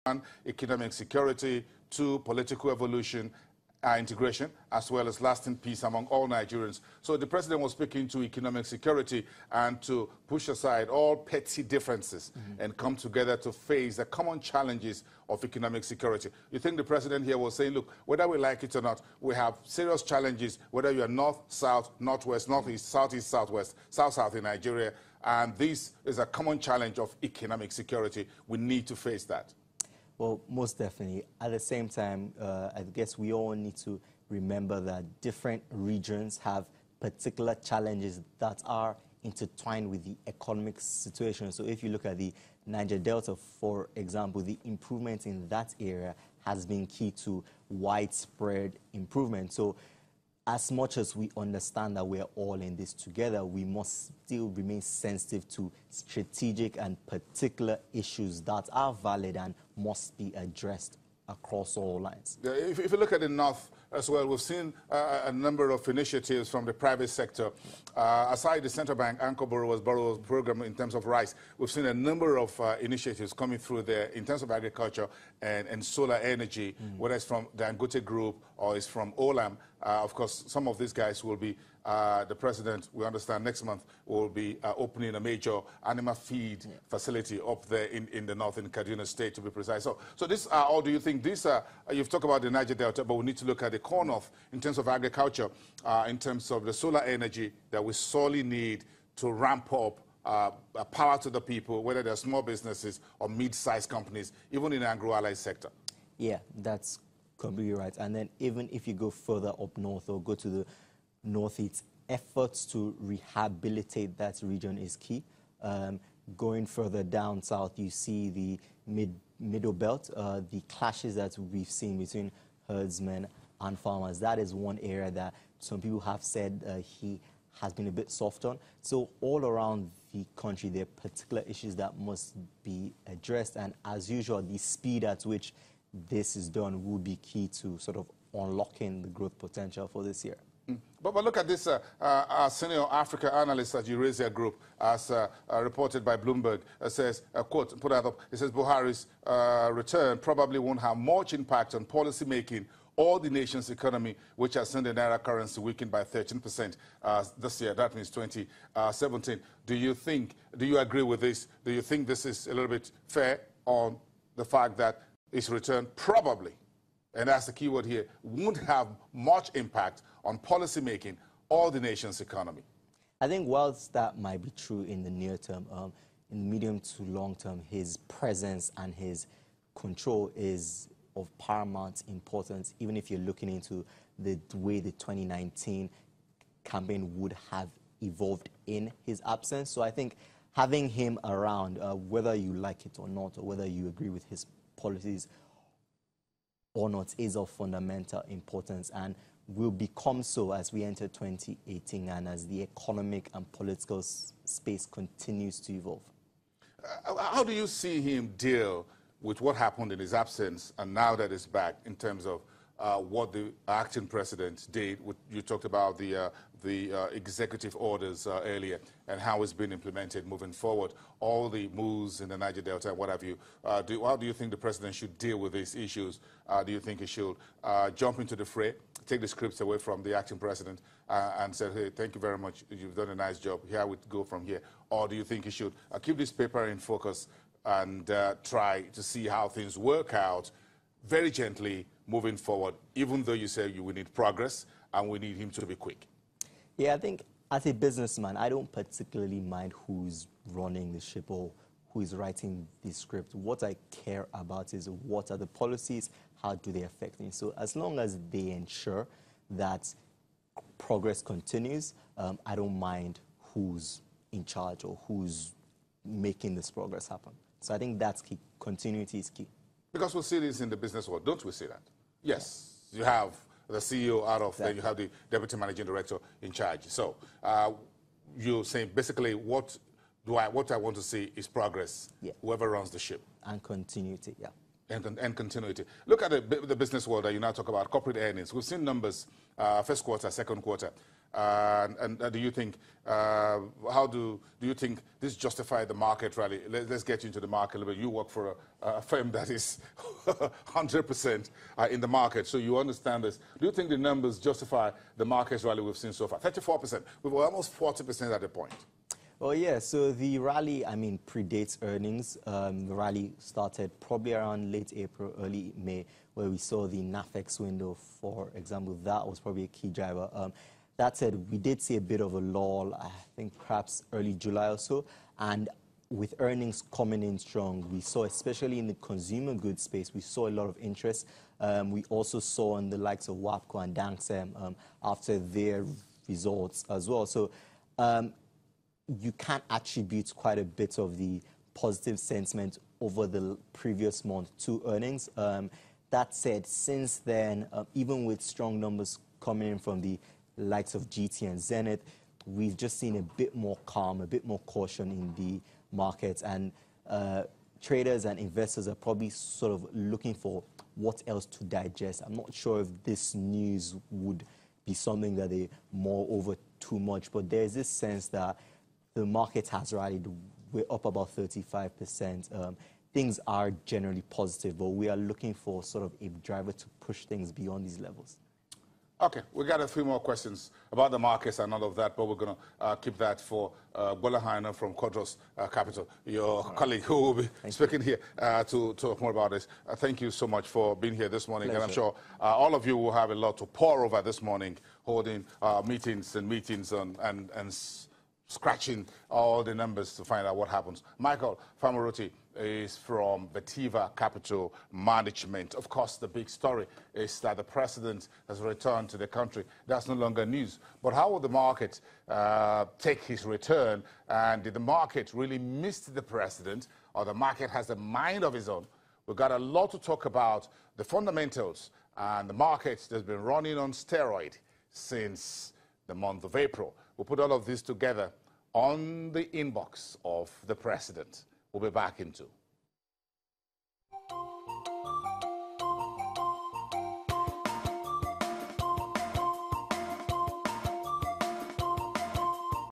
One, economic security. Two, political evolution, integration, as well as lasting peace among all Nigerians. So the president was speaking to economic security and to push aside all petty differences and come together to face the common challenges of economic security. You think the president here was saying, look, whether we like it or not, we have serious challenges, whether you are north, south, northwest, northeast, southeast, southwest, south-south in Nigeria, and this is a common challenge of economic security. We need to face that. Well, most definitely. At the same time, I guess we all need to remember that different regions have particular challenges that are intertwined with the economic situation. So if you look at the Niger Delta, for example, the improvement in that area has been key to widespread improvement. So as much as we understand that we're all in this together, we must still remain sensitive to strategic and particular issues that are valid and must be addressed across all lines. Yeah, if you look at the north as well, we've seen a number of initiatives from the private sector. Aside the central bank anchor borrowers program in terms of rice, we've seen a number of initiatives coming through there in terms of agriculture and solar energy, whether it's from the Dangote Group or it's from Olam. Of course, some of these guys will be, the president, we understand, next month will be opening a major animal feed facility up there in the north, in Kaduna State, to be precise. So this, or do you think this, you've talked about the Niger Delta, but we need to look at the core north in terms of agriculture, in terms of the solar energy that we sorely need to ramp up power to the people, whether they're small businesses or mid-sized companies, even in the agro-allied sector? Yeah, that's completely right. And then even if you go further up north or go to the northeast, efforts to rehabilitate that region is key. Going further down south, you see the middle belt, the clashes that we've seen between herdsmen and farmers. That is one area that some people have said he has been a bit soft on. So all around the country, there are particular issues that must be addressed. And as usual, the speed at which this is done will be key to sort of unlocking the growth potential for this year. But look at this, our senior Africa analyst at Eurasia Group, as reported by Bloomberg, says, quote, put that up, it says Buhari's return probably won't have much impact on policy making or the nation's economy, which has seen the Naira currency weakened by 13% this year. That means 2017. Do you agree with this? Do you think this is a little bit fair on the fact that his return probably, and that's the key word here, won't have much impact on policy making or the nation's economy? I think whilst that might be true in the near term, in the medium to long term, his presence and his control is of paramount importance, even if you're looking into the way the 2019 campaign would have evolved in his absence. So I think having him around, whether you like it or not, or whether you agree with his policies or not, is of fundamental importance and will become so as we enter 2018 and as the economic and political space continues to evolve. How do you see him deal with what happened in his absence and now that he's back, in terms of what the acting president did? You talked about the executive orders earlier and how it's been implemented moving forward, all the moves in the Niger Delta and what have you. How do you think the president should deal with these issues? Do you think he should jump into the fray, take the scripts away from the acting president and say, hey, thank you very much, you've done a nice job, here we go from here? Or do you think he should keep this paper in focus and try to see how things work out very gently moving forward, even though you say you will need progress and we need him to be quick? Yeah, I think as a businessman, I don't particularly mind who's running the ship or who is writing the script. What I care about is what are the policies, how do they affect me? So as long as they ensure that progress continues, I don't mind who's in charge or who's making this progress happen. So I think that's key. Continuity is key. Because we see this in the business world, don't we see that? Yes, you have the CEO out of, then you have the deputy managing director in charge. So you're saying basically what I want to see is progress, whoever runs the ship. And continuity, yeah. And continuity. Look at the business world that you now talk about, corporate earnings. We've seen numbers, first quarter, second quarter. And do you think, how do you think this justified the market rally? Let's get into the market a little bit. You work for a firm that is 100% in the market, so you understand this. Do you think the numbers justify the market rally we've seen so far? 34%. We were almost 40% at the point. Well, yeah, so the rally, I mean, predates earnings. The rally started probably around late April, early May, where we saw the NAFEX window, for example. That was probably a key driver. That said, we did see a bit of a lull, I think perhaps early July or so, and with earnings coming in strong, we saw, especially in the consumer goods space, we saw a lot of interest. We also saw on the likes of WAPCO and Danksem after their results as well. So you can attribute quite a bit of the positive sentiment over the previous month to earnings. That said, since then, even with strong numbers coming in from the likes of GT and Zenith, we've just seen a bit more calm, a bit more caution in the markets, and traders and investors are probably sort of looking for what else to digest. I'm not sure if this news would be something that they mull over too much, but there's this sense that the market has rallied. We're up about 35%. Things are generally positive, but we are looking for sort of a driver to push things beyond these levels. Okay, we got a few more questions about the markets and all of that, but we're going to keep that for Bola Haina from Quadros Capital, your colleague who will be speaking here to talk more about this. Thank you so much for being here this morning. Pleasure. And I'm sure all of you will have a lot to pour over this morning, holding meetings and scratching all the numbers to find out what happens. Michael Famaruti is from Pt.2 Capital Management. Of course, the big story is that the president has returned to the country. That's no longer news. But how will the market take his return? And did the market really miss the president, or the market has a mind of its own? We've got a lot to talk about the fundamentals, and the market that's been running on steroid since the month of April. We'll put all of this together on the inbox of the president. We'll be back in 2.